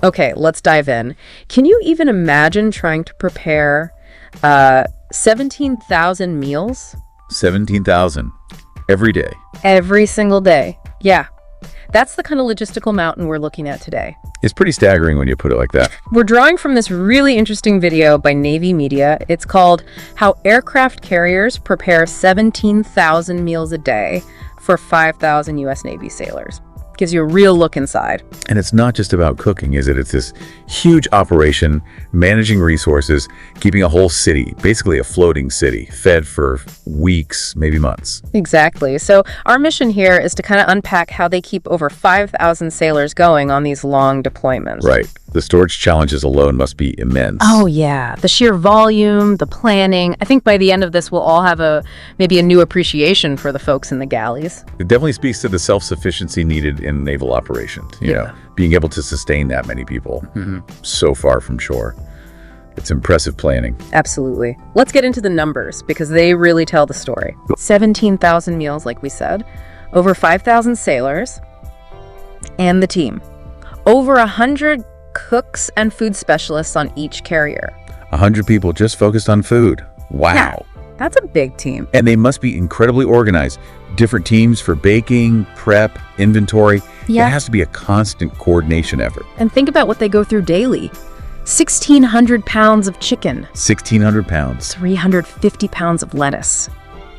Okay, let's dive in. Can you even imagine trying to prepare 17,000 meals? 17,000 every day. Every single day. Yeah. That's the kind of logistical mountain we're looking at today. It's pretty staggering when you put it like that. We're drawing from this really interesting video by Navy Media. It's called How Aircraft Carriers Prepare 17,000 Meals a Day for 5,000 U.S. Navy sailors. Gives you a real look inside. And it's not just about cooking, is it? It's this huge operation, managing resources, keeping a whole city, basically a floating city, fed for weeks, maybe months. Exactly. So our mission here is to kind of unpack how they keep over 5,000 sailors going on these long deployments. Right. The storage challenges alone must be immense. Oh, yeah. The sheer volume, the planning. I think by the end of this, we'll all have maybe a new appreciation for the folks in the galleys. It definitely speaks to the self-sufficiency needed in naval operations. You know, being able to sustain that many people so far from shore. It's impressive planning. Absolutely. Let's get into the numbers because they really tell the story. 17,000 meals, like we said, over 5,000 sailors, and the team. Over 100 cooks and food specialists on each carrier. 100 people just focused on food. Wow. Yeah, that's a big team. And they must be incredibly organized. Different teams for baking, prep, inventory. Yeah. It has to be a constant coordination effort. And think about what they go through daily. 1,600 pounds of chicken. 1,600 pounds. 350 pounds of lettuce.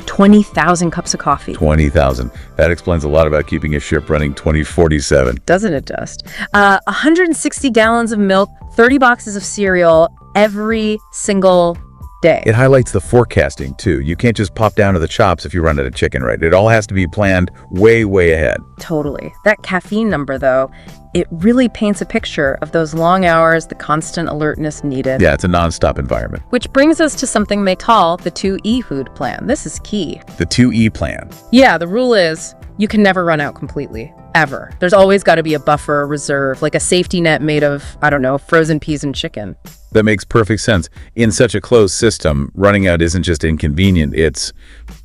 20,000 cups of coffee. 20,000. That explains a lot about keeping a ship running 20/47. Doesn't it just? 160 gallons of milk, 30 boxes of cereal every single day. It highlights the forecasting, too. You can't just pop down to the shops if you run out of chicken, right? It all has to be planned way, way ahead. Totally. That caffeine number, though, it really paints a picture of those long hours, the constant alertness needed. Yeah, it's a nonstop environment. Which brings us to something they call the 2E food plan. This is key. The 2E plan. Yeah, the rule is you can never run out completely, ever. There's always got to be a buffer, a reserve, like a safety net made of, I don't know, frozen peas and chicken. That makes perfect sense. In such a closed system, running out isn't just inconvenient, it's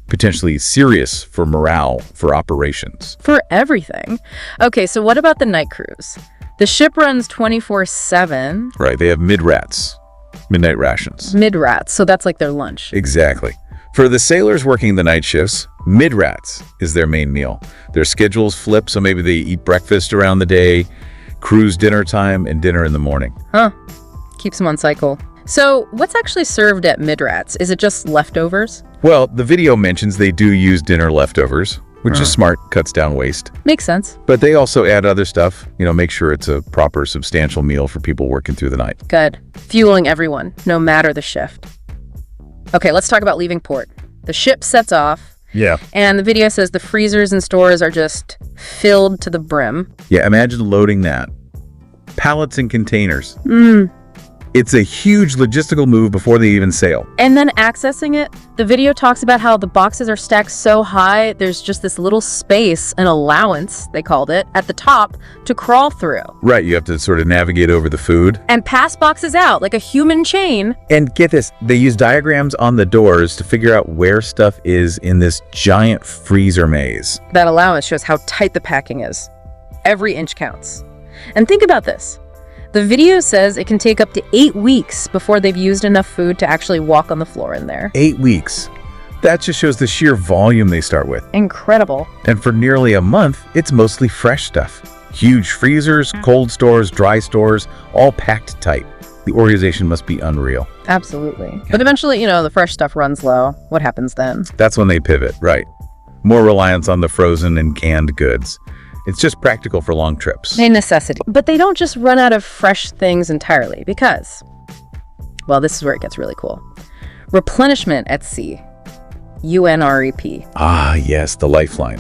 potentially serious for morale, for operations. For everything. Okay, so what about the night cruise? The ship runs 24/7. Right, they have mid-rats, midnight rations. Mid-rats, so that's like their lunch. Exactly. For the sailors working the night shifts, mid-rats is their main meal. Their schedules flip, so maybe they eat breakfast around the day, cruise dinner time, and dinner in the morning. Huh. Keeps them on cycle. So what's actually served at mid-rats? Is it just leftovers? Well, the video mentions they do use dinner leftovers, which is smart, cuts down waste. Makes sense. But they also add other stuff, make sure it's a proper, substantial meal for people working through the night. Good. Fueling everyone, no matter the shift. Okay, let's talk about leaving port. The ship sets off. Yeah. And the video says the freezers and stores are just filled to the brim. Yeah, imagine loading that. Pallets and containers. It's a huge logistical move before they even sail. And then accessing it, the video talks about how the boxes are stacked so high, there's just this little space, an allowance, they called it, at the top to crawl through. Right, you have to sort of navigate over the food. And pass boxes out like a human chain. And get this, they use diagrams on the doors to figure out where stuff is in this giant freezer maze. That allowance shows how tight the packing is. Every inch counts. And think about this. The video says it can take up to 8 weeks before they've used enough food to actually walk on the floor in there. 8 weeks. That just shows the sheer volume they start with. Incredible. And for nearly a month, it's mostly fresh stuff. Huge freezers, cold stores, dry stores, all packed tight. The organization must be unreal. Absolutely. But eventually, the fresh stuff runs low. What happens then? That's when they pivot, right. More reliance on the frozen and canned goods. It's just practical for long trips. A necessity. But they don't just run out of fresh things entirely because, well, this is where it gets really cool. Replenishment at sea. UNREP. Ah, yes, the lifeline.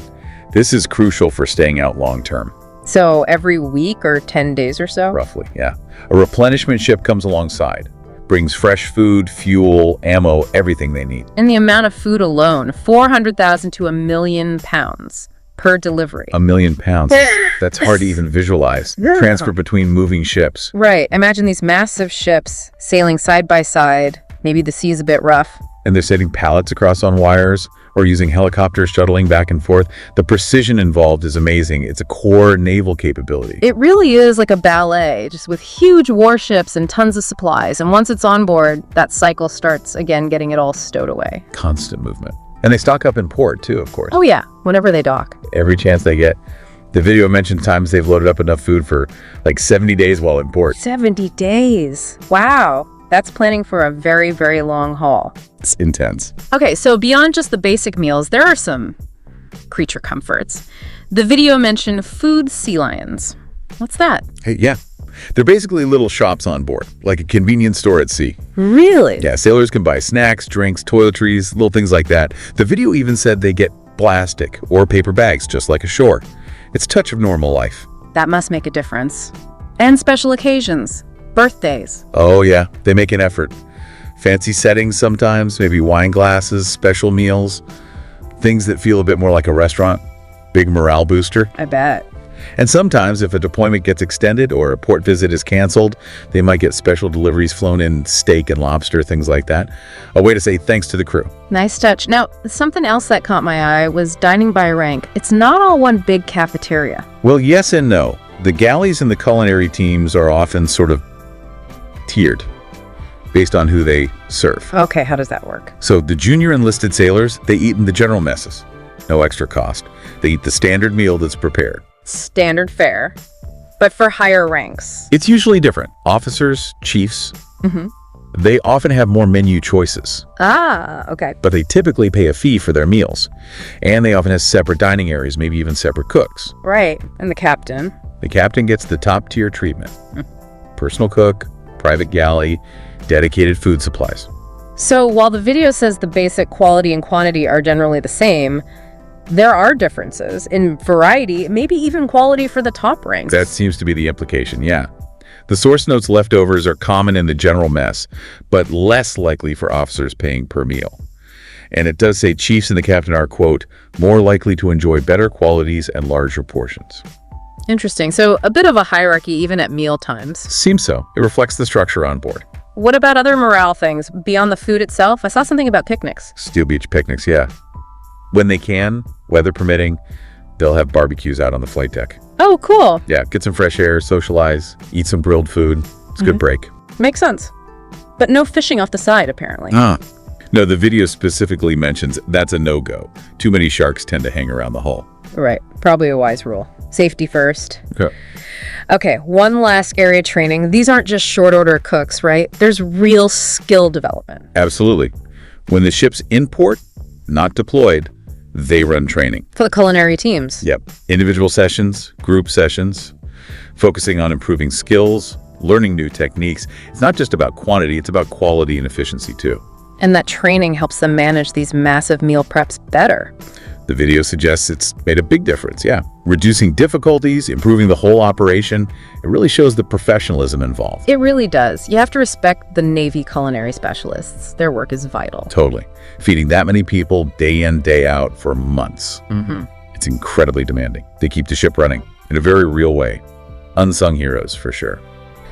This is crucial for staying out long term. So every week or 10 days or so? Roughly, yeah. A replenishment ship comes alongside. Brings fresh food, fuel, ammo, everything they need. And the amount of food alone, 400,000 to 1 million pounds. Per delivery. 1 million pounds. That's hard to even visualize. Transfer between moving ships. Right. Imagine these massive ships sailing side by side. Maybe the sea's a bit rough. And they're setting pallets across on wires, or using helicopters shuttling back and forth. The precision involved is amazing. It's a core naval capability. It really is like a ballet, just with huge warships and tons of supplies. And once it's on board, that cycle starts again, getting it all stowed away. Constant movement. And they stock up in port too, of course. Oh yeah, whenever they dock. Every chance they get. The video mentioned times they've loaded up enough food for like 70 days while in port. 70 days. Wow. That's planning for a very, very long haul. It's intense. Okay, so beyond just the basic meals, there are some creature comforts. The video mentioned food sea lions. What's that? Hey, yeah. They're basically little shops on board, like a convenience store at sea. Really? Yeah, sailors can buy snacks, drinks, toiletries, little things like that. The video even said they get plastic or paper bags, just like ashore. It's a touch of normal life. That must make a difference. And special occasions. Birthdays. Oh yeah, they make an effort. Fancy settings sometimes, maybe wine glasses, special meals, things that feel a bit more like a restaurant. Big morale booster. I bet. And sometimes if a deployment gets extended or a port visit is canceled, they might get special deliveries flown in, steak and lobster, things like that. A way to say thanks to the crew. Nice touch. Now, something else that caught my eye was dining by rank. It's not all one big cafeteria. Well, yes and no. The galleys and the culinary teams are often sort of tiered based on who they serve. Okay, how does that work? So the junior enlisted sailors, they eat in the general messes. No extra cost. They eat the standard meal that's prepared. Standard fare, but for higher ranks. It's usually different. Officers, chiefs, they often have more menu choices. Ah, okay. But they typically pay a fee for their meals. And they often have separate dining areas, maybe even separate cooks. Right, and the captain? The captain gets the top tier treatment. Personal cook, private galley, dedicated food supplies. So while the video says the basic quality and quantity are generally the same, there are differences in variety, maybe even quality for the top ranks. That seems to be the implication, yeah. The source notes leftovers are common in the general mess, but less likely for officers paying per meal. And it does say chiefs and the captain are, quote, more likely to enjoy better qualities and larger portions. Interesting. So a bit of a hierarchy even at meal times. Seems so. It reflects the structure on board. What about other morale things beyond the food itself? I saw something about picnics. Steel Beach picnics, yeah. When they can, weather permitting, they'll have barbecues out on the flight deck. Oh, cool. Yeah, get some fresh air, socialize, eat some grilled food. It's a good break. Makes sense. But no fishing off the side, apparently. No, the video specifically mentions that's a no-go. Too many sharks tend to hang around the hull. Right. Probably a wise rule. Safety first. Okay. Okay, one last area training. These aren't just short order cooks, right? There's real skill development. Absolutely. When the ship's in port, not deployed, they run training. For the culinary teams. Yep. Individual sessions, group sessions, focusing on improving skills, learning new techniques. It's not just about quantity, it's about quality and efficiency too. And that training helps them manage these massive meal preps better. The video suggests it's made a big difference, yeah. Reducing difficulties, improving the whole operation. It really shows the professionalism involved. It really does. You have to respect the Navy culinary specialists. Their work is vital. Totally. Feeding that many people day in, day out for months. It's incredibly demanding. They keep the ship running in a very real way. Unsung heroes, for sure.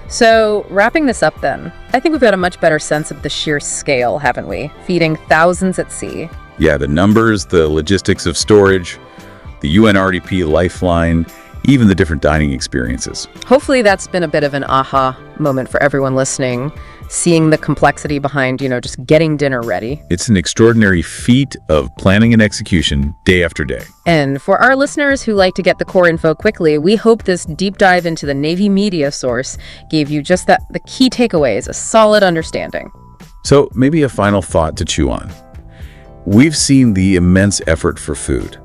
So, wrapping this up then, I think we've got a much better sense of the sheer scale, haven't we? Feeding thousands at sea. Yeah, the numbers, the logistics of storage, the UNRDP lifeline, even the different dining experiences. Hopefully that's been a bit of an aha moment for everyone listening, seeing the complexity behind, just getting dinner ready. It's an extraordinary feat of planning and execution day after day. And for our listeners who like to get the core info quickly, we hope this deep dive into the Navy media source gave you just the key takeaways, a solid understanding. So maybe a final thought to chew on. We've seen the immense effort for food.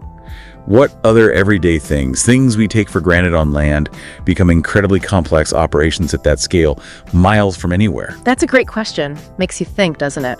What other everyday things we take for granted on land, become incredibly complex operations at that scale, miles from anywhere? That's a great question. Makes you think, doesn't it?